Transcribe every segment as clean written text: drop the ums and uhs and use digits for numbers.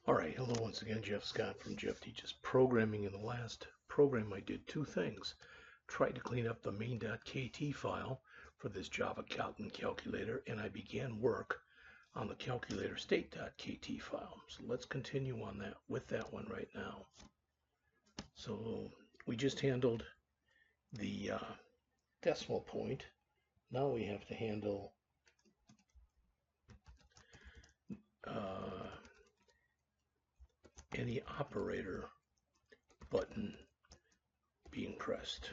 Alright, hello once again, Jeff Scott from Jeff Teaches Programming. In the last program I did two things. Tried to clean up the main.kt file for this Java Kotlin calculator, and I began work on the calculator state.kt file. So let's continue on that with that one right now. So we just handled the decimal point. Now we have to handle any operator button being pressed.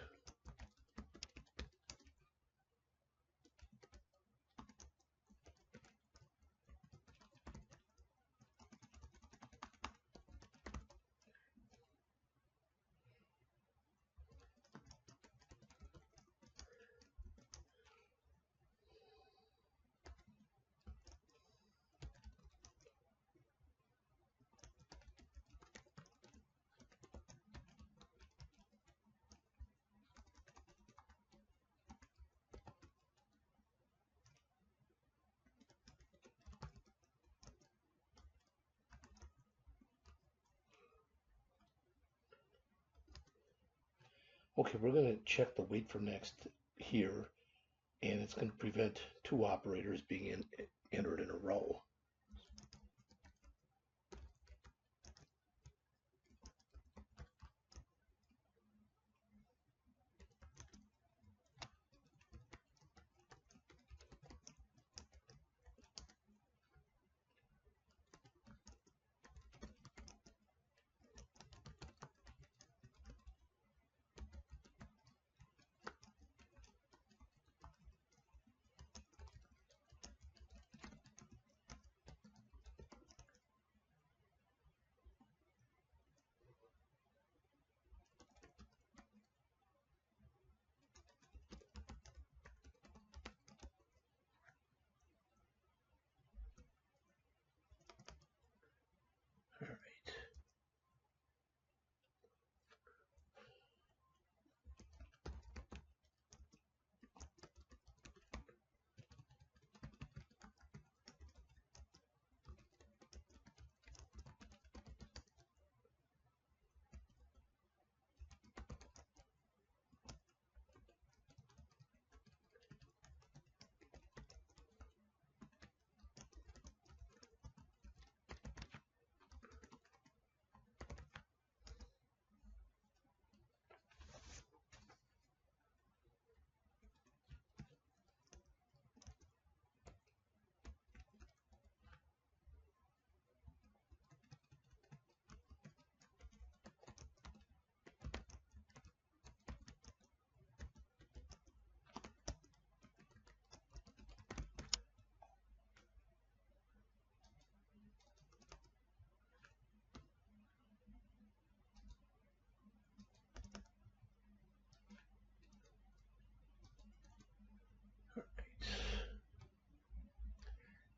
Okay, we're going to check the wait for next here, and it's going to prevent two operators being entered in a row. All right.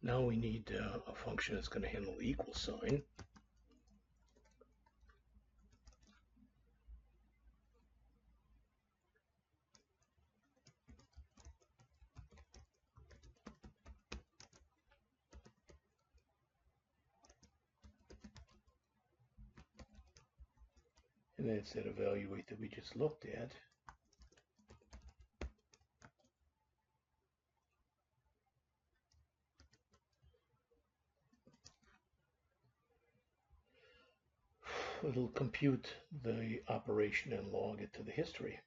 Now we need a function that's going to handle the equal sign. And then it's that evaluate that we just looked at. It'll compute the operation and log it to the history.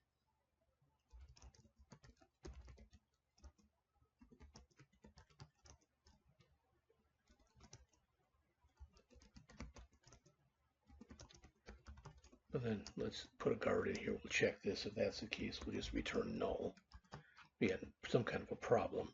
But then let's put a guard in here. We'll check this. If that's the case, we'll just return null. We had some kind of a problem.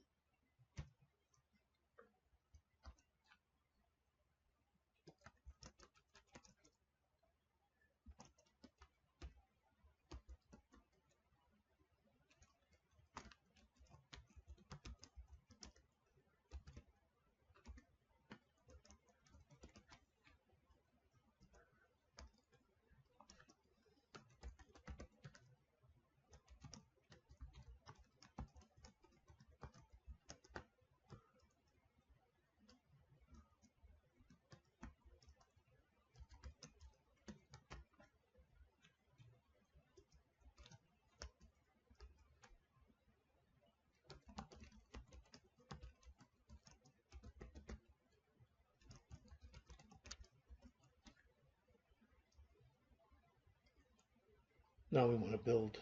Now we want to build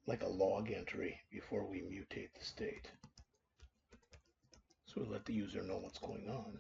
like a log entry before we mutate the state. So we let the user know what's going on.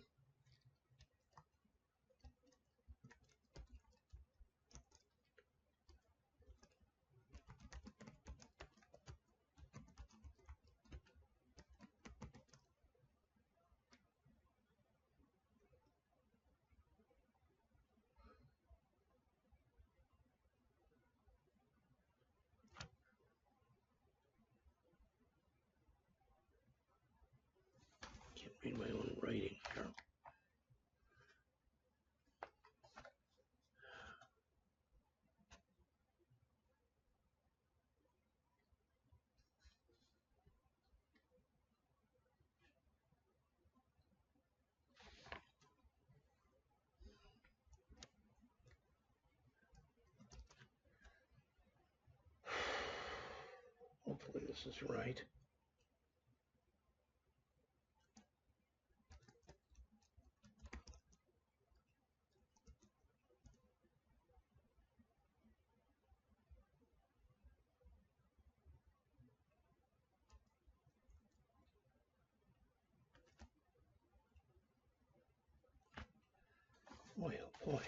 Can't read my own writing here. Hopefully this is right. Boy, oh boy.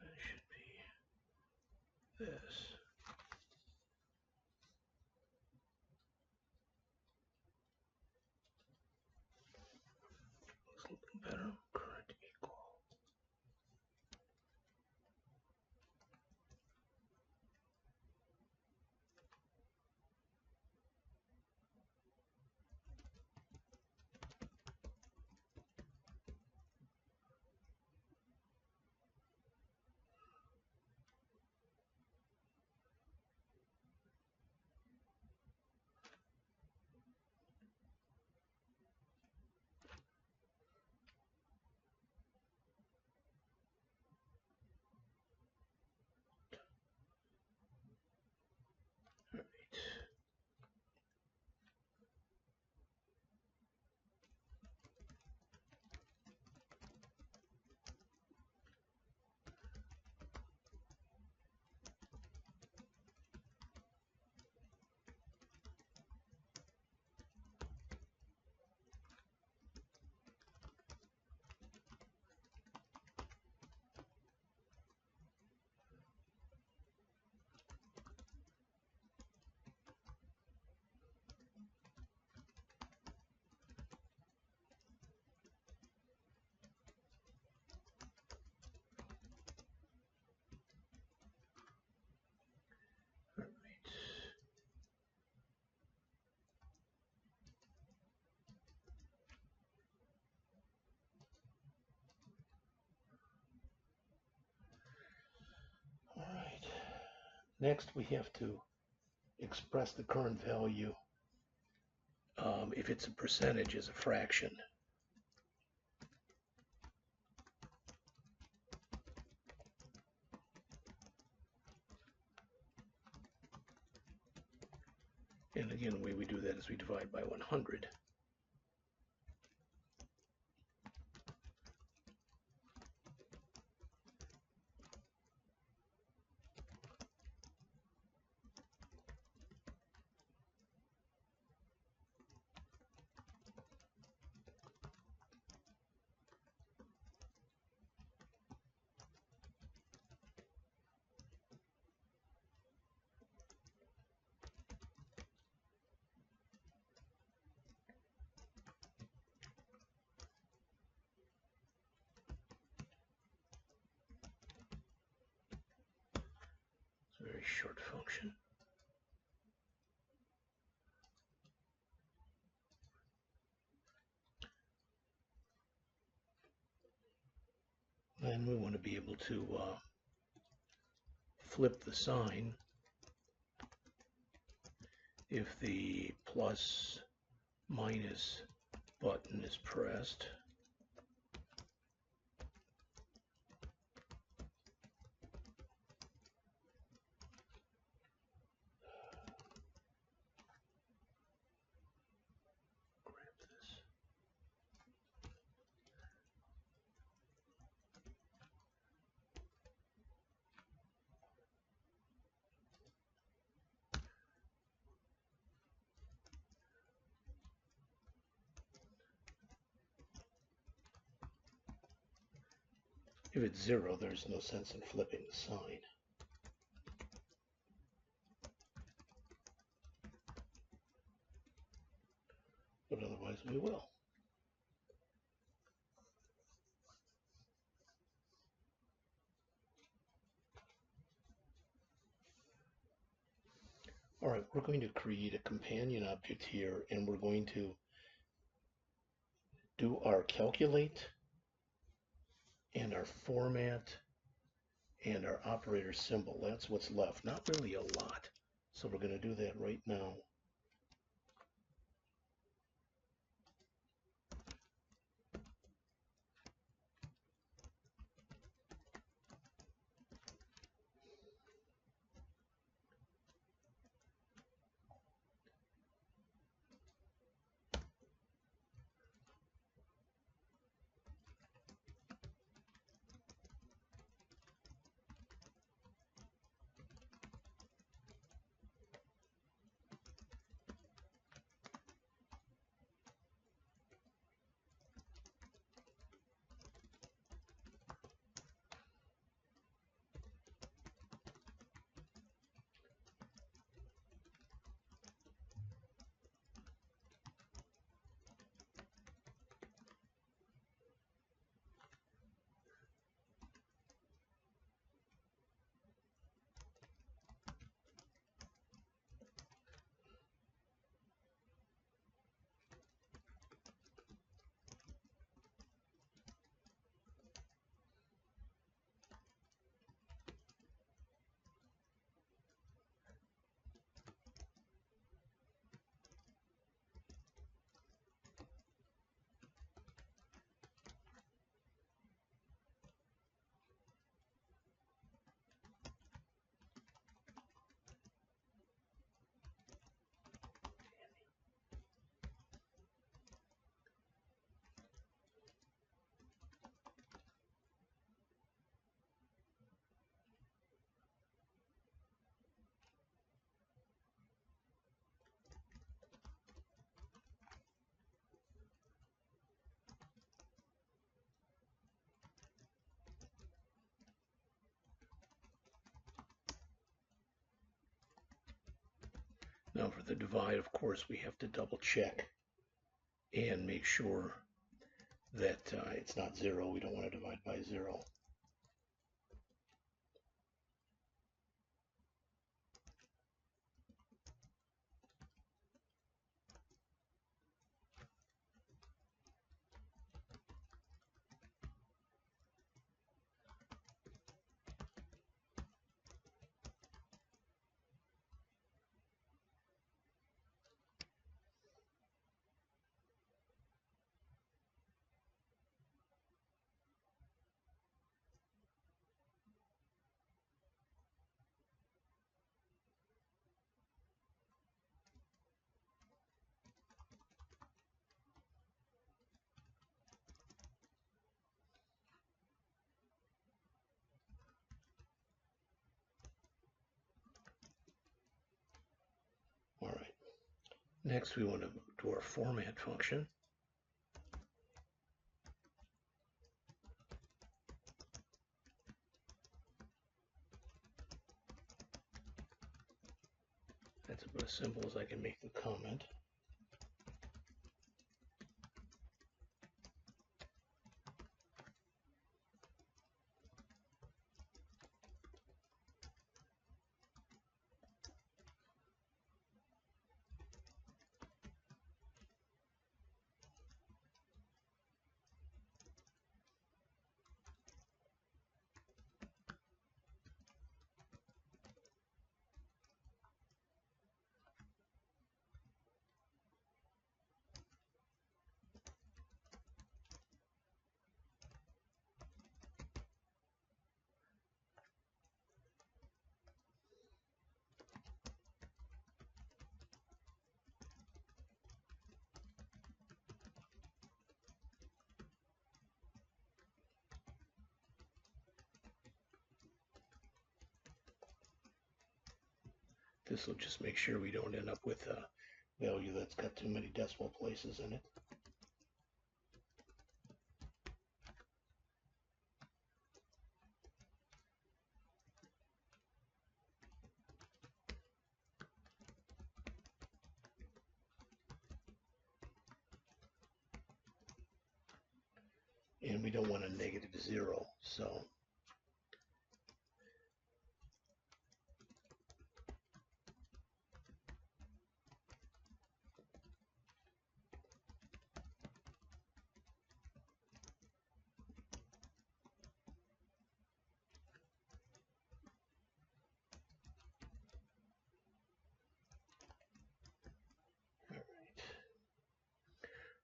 That should be this. Looks a little better. Current equal. All right. Next, we have to express the current value if it's a percentage as a fraction. And again, the way we do that is we divide by 100. It's a very short function. then we want to be able to flip the sign if the plus minus button is pressed. If it's 0, there's no sense in flipping the sign. But otherwise we will. All right, we're going to create a companion object here, and we're going to do our calculate and our format and our operator symbol. That's what's left. Not really a lot. So we're going to do that right now. Now for the divide, of course, we have to double check and make sure that it's not 0. We don't want to divide by 0. All right. Next, we want to do our format function. That's about as simple as I can make the comment. This will just make sure we don't end up with a value that's got too many decimal places in it. And we don't want a -0, so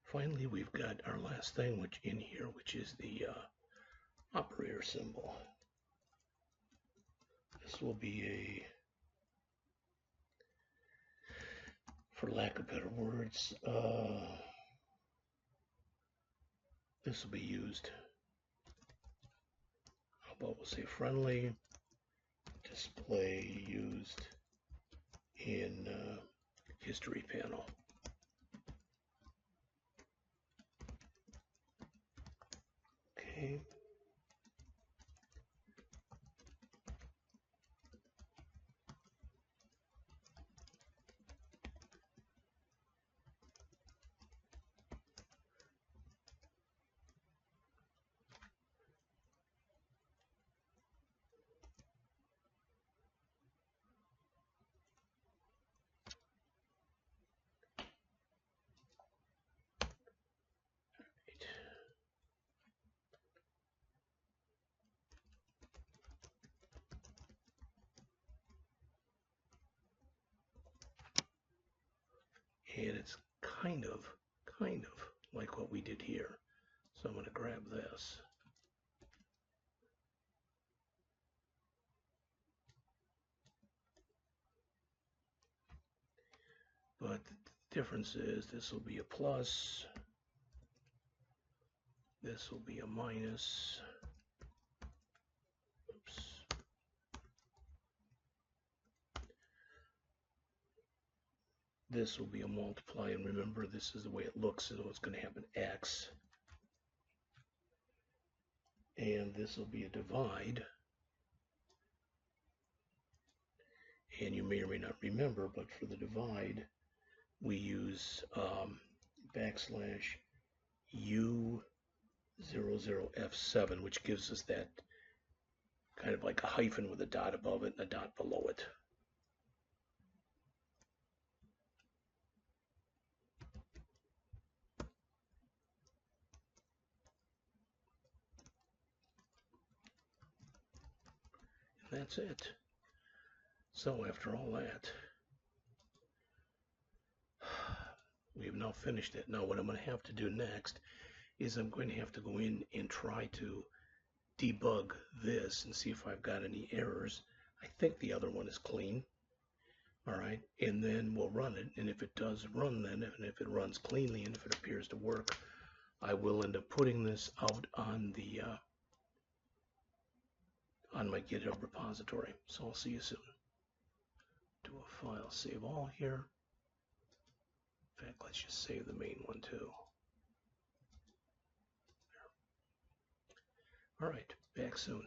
finally, we've got our last thing which in here, which is the operator symbol. This will be a, for lack of better words, this will be used, how about we'll say friendly, display used in history panel. Okay. And it's kind of like what we did here. So I'm going to grab this. But the difference is this will be a plus, this will be a minus. Oops. This will be a multiply, and remember this is the way it looks, so it's going to have an X. And this will be a divide. And you may or may not remember, but for the divide, we use \U00F7, which gives us that kind of like a hyphen with a dot above it and a dot below it. And that's it. So after all that, we have now finished it. Now what I'm going to have to do next is I'm going to have to go in and try to debug this and see if I've got any errors. I think the other one is clean. All right, and then we'll run it, and if it does run then, and if it runs cleanly, and if it appears to work, I will end up putting this out on the on my GitHub repository. So I'll see you soon. Do a file save all here. In fact, let's just save the main one too. All right, back soon.